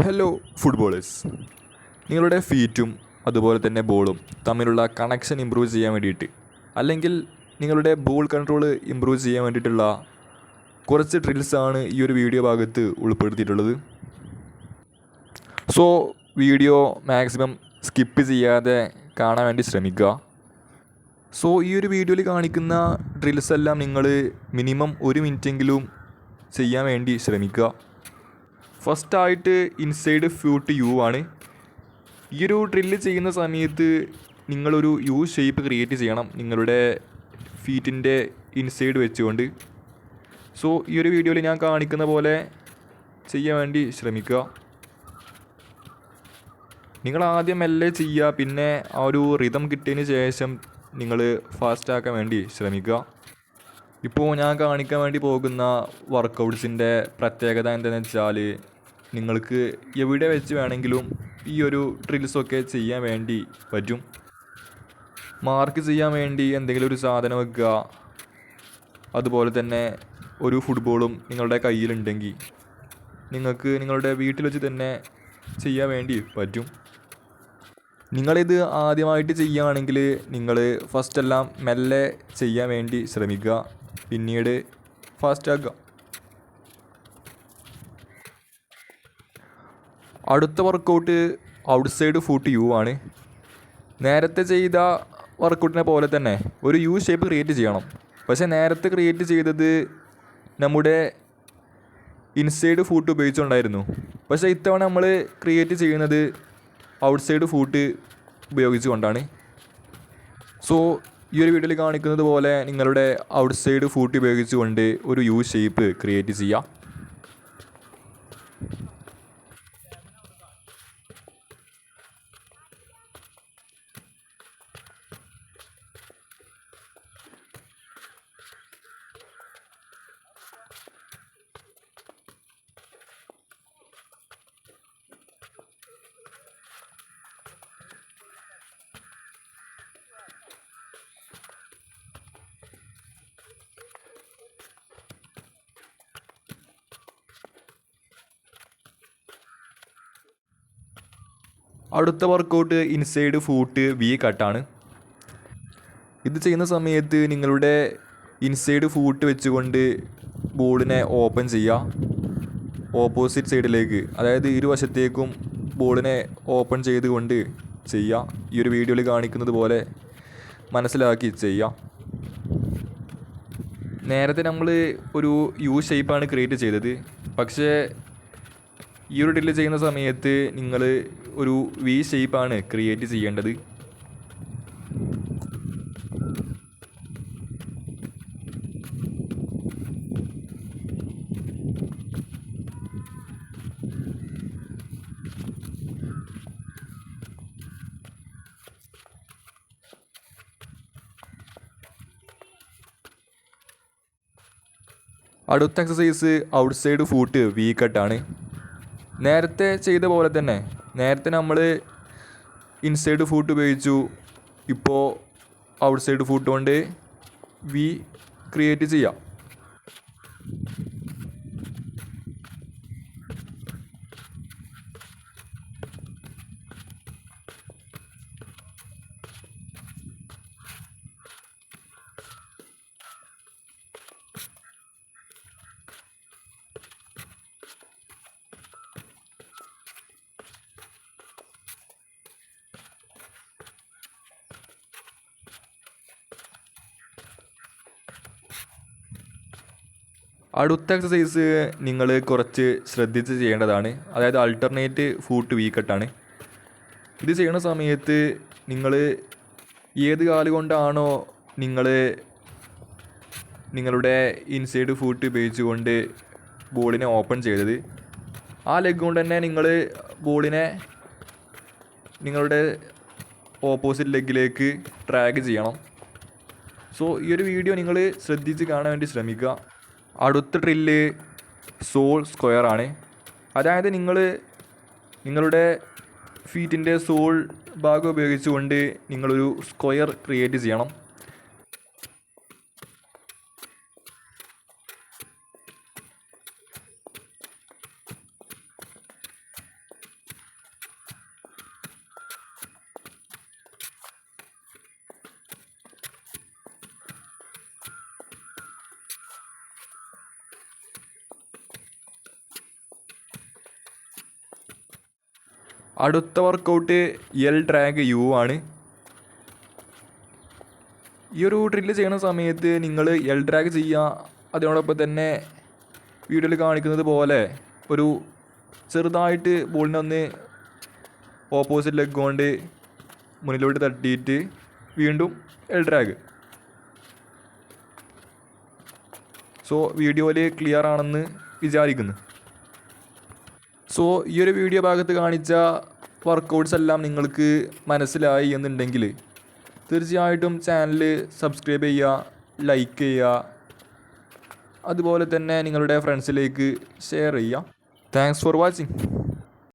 Hello footballers, നിങ്ങളുടെ ഫീറ്റും അതുപോലെ തന്നെ ബോളും തമ്മിലുള്ള കണക്ഷൻ ഇമ്പ്രൂവ് ചെയ്യാൻ വേണ്ടിയിട്ട്, അല്ലെങ്കിൽ നിങ്ങളുടെ ബോൾ കൺട്രോൾ ഇമ്പ്രൂവ് ചെയ്യാൻ വേണ്ടിയിട്ടുള്ള കുറച്ച് ഡ്രിൽസാണ് ഈ ഒരു വീഡിയോ ഭാഗത്ത് ഉൾപ്പെടുത്തിയിട്ടുള്ളത്. സോ വീഡിയോ മാക്സിമം സ്കിപ്പ് ചെയ്യാതെ കാണാൻ വേണ്ടി ശ്രമിക്കുക. സോ ഈ ഒരു വീഡിയോയിൽ കാണിക്കുന്ന ഡ്രിൽസ് എല്ലാം നിങ്ങൾ മിനിമം 1 മിനിറ്റെങ്കിലും ചെയ്യാൻ വേണ്ടി ശ്രമിക്കുക. ഫസ്റ്റായിട്ട് ഇൻസൈഡ് ഫൂട്ട് യു ആണ്. ഈ ഒരു ഡ്രില്ല് ചെയ്യുന്ന സമയത്ത് നിങ്ങളൊരു യു ഷേപ്പ് ക്രിയേറ്റ് ചെയ്യണം നിങ്ങളുടെ ഫീറ്റിൻ്റെ ഇൻസൈഡ് വെച്ചുകൊണ്ട്. സോ ഈ ഒരു വീഡിയോയിൽ ഞാൻ കാണിക്കുന്ന പോലെ ചെയ്യാൻ വേണ്ടി ശ്രമിക്കുക. നിങ്ങൾ ആദ്യം മെല്ലെ ചെയ്യുക, പിന്നെ ആ ഒരു റിതം കിട്ടിയതിന് ശേഷം നിങ്ങൾ ഫാസ്റ്റാക്കാൻ വേണ്ടി ശ്രമിക്കുക. ഇപ്പോൾ ഞാൻ കാണിക്കാൻ വേണ്ടി പോകുന്ന വർക്കൗട്ട്സിൻ്റെ പ്രത്യേകത എന്താണെന്ന് വെച്ചാൽ, നിങ്ങൾക്ക് എവിടെ വെച്ച് വേണമെങ്കിലും ഈ ഒരു ഡ്രിൽസൊക്കെ ചെയ്യാൻ വേണ്ടി പറ്റും. മാർക്ക് ചെയ്യാൻ വേണ്ടി എന്തെങ്കിലും ഒരു സാധനം വെക്കുക, അതുപോലെ തന്നെ ഒരു ഫുട്ബോളും നിങ്ങളുടെ കയ്യിലുണ്ടെങ്കിൽ നിങ്ങൾക്ക് നിങ്ങളുടെ വീട്ടിൽ വെച്ച് തന്നെ ചെയ്യാൻ വേണ്ടി പറ്റും. നിങ്ങളിത് ആദ്യമായിട്ട് ചെയ്യുകയാണെങ്കിൽ നിങ്ങൾ ഫസ്റ്റെല്ലാം മെല്ലെ ചെയ്യാൻ വേണ്ടി ശ്രമിക്കുക, പിന്നീട് ഫാസ്റ്റാക്കുക. അടുത്ത വർക്കൗട്ട് ഔട്ട്സൈഡ് ഫൂട്ട് യു ആണ്. നേരത്തെ ചെയ്ത വർക്കൗട്ടിനെ പോലെ തന്നെ ഒരു യു ഷേപ്പ് ക്രിയേറ്റ് ചെയ്യണം. പക്ഷേ നേരത്തെ ക്രിയേറ്റ് ചെയ്തത് നമ്മുടെ ഇൻസൈഡ് ഫൂട്ട് ഉപയോഗിച്ചുകൊണ്ടായിരുന്നു. പക്ഷേ ഇത്തവണ നമ്മൾ ക്രിയേറ്റ് ചെയ്യുന്നത് ഔട്ട്സൈഡ് ഫൂട്ട് ഉപയോഗിച്ചുകൊണ്ടാണ്. സോ ഈ ഒരു വീഡിയോയിൽ കാണിക്കുന്നത് പോലെ നിങ്ങളുടെ ഔട്ട്സൈഡ് ഫൂട്ട് ഉപയോഗിച്ചുകൊണ്ട് ഒരു യു ഷേപ്പ് ക്രിയേറ്റ് ചെയ്യുക. അടുത്ത വർക്കൗട്ട് ഇൻസൈഡ് ഫൂട്ട് വി കട്ടാണ്. ഇത് ചെയ്യുന്ന സമയത്ത് നിങ്ങളുടെ ഇൻസൈഡ് ഫൂട്ട് വെച്ചുകൊണ്ട് ബോളിനെ ഓപ്പൺ ചെയ്യുക ഓപ്പോസിറ്റ് സൈഡിലേക്ക്, അതായത് ഇരുവശത്തേക്കും ബോളിനെ ഓപ്പൺ ചെയ്തുകൊണ്ട് ചെയ്യുക. ഈ ഒരു വീഡിയോയിൽ കാണിക്കുന്നത് പോലെ മനസ്സിലാക്കി ചെയ്യുക. നേരത്തെ നമ്മൾ ഒരു യു ഷേപ്പാണ് ക്രിയേറ്റ് ചെയ്തത്, പക്ഷേ ഈ ഒരു ഡ്രില്ല് ചെയ്യുന്ന സമയത്ത് നിങ്ങൾ ഒരു വി ഷേപ്പാണ് ക്രിയേറ്റ് ചെയ്യേണ്ടത്. അടുത്ത എക്സസൈസ് ഔട്ട്സൈഡ് ഫൂട്ട് വി കട്ടാണ്. നേരത്തെ ചെയ്ത പോലെ തന്നെ, നേരത്തെ നമ്മൾ ഇൻസൈഡ് ഫൂട്ട് ഉപയോഗിച്ചു, ഇപ്പോൾ ഔട്ട്സൈഡ് ഫൂട്ട് കൊണ്ട് വി ക്രിയേറ്റ് ചെയ്യാം. അടുത്ത എക്സസൈസ് നിങ്ങൾ കുറച്ച് ശ്രദ്ധിച്ച് ചെയ്യേണ്ടതാണ്, അതായത് ആൾട്ടർനേറ്റ് ഫൂട്ട് വി കട്ടാണ്. ഇത് ചെയ്യുന്ന സമയത്ത് നിങ്ങൾ ഏത് കാല് കൊണ്ടാണോ നിങ്ങളുടെ ഇൻസൈഡ് ഫൂട്ട് ഉപയോഗിച്ചുകൊണ്ട് ബോളിനെ ഓപ്പൺ ചെയ്തത്, ആ ലെഗ് കൊണ്ട് തന്നെ നിങ്ങൾ ബോളിനെ നിങ്ങളുടെ ഓപ്പോസിറ്റ് ലെഗിലേക്ക് ട്രാഗ് ചെയ്യണം. സോ ഈ ഒരു വീഡിയോ നിങ്ങൾ ശ്രദ്ധിച്ച് കാണാൻ വേണ്ടി ശ്രമിക്കുക. അടുത്ത ഡ്രില്ല് സോൾ സ്ക്വയർ ആണ്. അതായത് നിങ്ങളുടെ ഫീറ്റിൻ്റെ സോൾ ഭാഗം ഉപയോഗിച്ചുകൊണ്ട് നിങ്ങളൊരു സ്ക്വയർ ക്രിയേറ്റ് ചെയ്യണം. അടുത്ത വർക്കൗട്ട് എൽ ഡ്രാഗ് യു ആണ്. ഈ ഒരു ഡ്രില്ല് ചെയ്യുന്ന സമയത്ത് നിങ്ങൾ എൽ ഡ്രാഗ് ചെയ്യുക, അതിനോടൊപ്പം തന്നെ വീഡിയോയിൽ കാണിക്കുന്നത് പോലെ ഒരു ചെറുതായിട്ട് ബോളിനെ ഒന്ന് ഓപ്പോസിറ്റ് ലെഗ് കൊണ്ട് മുന്നിലോട്ട് തട്ടിയിട്ട് വീണ്ടും എൽ ഡ്രാഗ്. സോ വീഡിയോയിൽ ക്ലിയർ ആണെന്ന് വിചാരിക്കുന്നു. സോ ഈ ഒരു വീഡിയോ ഭാഗത്ത് കാണിച്ച വർക്കൗട്ട്സ് എല്ലാം നിങ്ങൾക്ക് മനസ്സിലായി എന്നുണ്ടെങ്കിൽ തീർച്ചയായിട്ടും ചാനൽ സബ്സ്ക്രൈബ് ചെയ്യുക, ലൈക്ക് ചെയ്യുക, അതുപോലെ തന്നെ നിങ്ങളുടെ ഫ്രണ്ട്സിലേക്ക് ഷെയർ ചെയ്യുക. Thanks for watching.